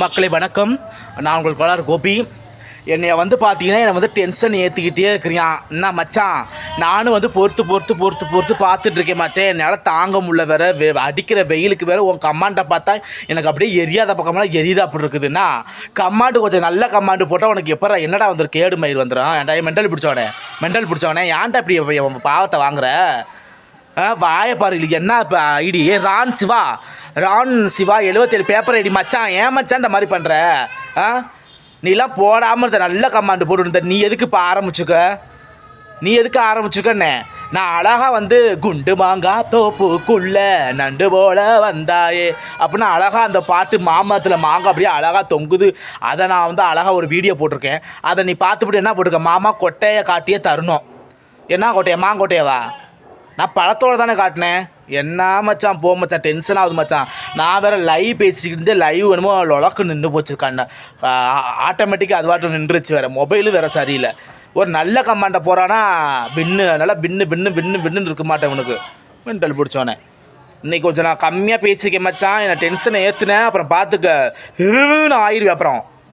மக்களை வணக்கம். நான் உங்கள் கோளாறு கோபி. என்னை வந்து பார்த்தீங்கன்னா என்னை வந்து டென்ஷன் ஏற்றிக்கிட்டே இருக்கிறியான். என்ன மச்சான், நானும் வந்து பொறுத்து பார்த்துட்ருக்கேன் மச்சான். என்னால் தாங்க முடியல. வேறு அடிக்கிற வெயிலுக்கு வேறு உன் கமாண்டை பார்த்தா எனக்கு அப்படியே எரியாத பக்கமெல்லாம் எரியுதா அப்படி இருக்குதுன்னா, கமாண்டு கொஞ்சம் நல்ல கமாண்டு போட்டால் உனக்கு எப்போ என்னடா வந்துடும், கேடு மயிர் வந்துடும். ஏன்டா மெண்டல் பிடிச்சவனே ஏன்டா இப்படி பாவத்தை வாங்குற? வாயை பாரு. என்ன இப்போ ஐடி ரான் சிவா 77 பேப்பர் ஐடி மச்சான். ஏன் மச்சான் இந்த மாதிரி பண்ணுற? நீலாம் போடாமல் இருந்த நல்ல கமாண்டு போட்டுருந்த. நீ எதுக்கு இப்போ ஆரம்பிச்சுக்கண்ணே? நான் அழகாக வந்து குண்டு மாங்கா தோப்புக்குள்ள நண்டு போல வந்தாயே அப்படின்னா அழகாக அந்த பாட்டு மாமரத்தில் மாங்காய் அப்படியே அழகாக தொங்குது. அதை நான் வந்து அழகாக ஒரு வீடியோ போட்டிருக்கேன். அதை நீ பார்த்துவிட்டு என்ன போட்டிருக்கேன், மாமா கொட்டையை காட்டியே தரணும். என்ன கொட்டையா? மாங்கொட்டையவா? நான் பழத்தோடு தானே காட்டினேன். என்ன மச்சான் போ மச்சான், டென்ஷன் ஆகுது மச்சான். நான் வேறு லைவ் பேசிக்கிட்டு இருந்தே லைவ் வேணுமோ லொலக்கு நின்று போச்சு. ஆட்டோமேட்டிக்காக அது வாட்டும் நின்றுச்சு. வேறு மொபைலும் வேறு சரியில்லை. ஒரு நல்ல கமாண்டை போகிறான்னா நல்லா வின்னு இருக்க மாட்டேன். உனக்கு மெண்டல் பிடிச்சோன்னே இன்றைக்கி கொஞ்சம் நான் கம்மியாக பேசிக்கேன் மச்சான். என்னை டென்ஷனை ஏற்றுனேன். அப்புறம் பார்த்துக்க நான் ஆயிடுவேன். அப்புறம்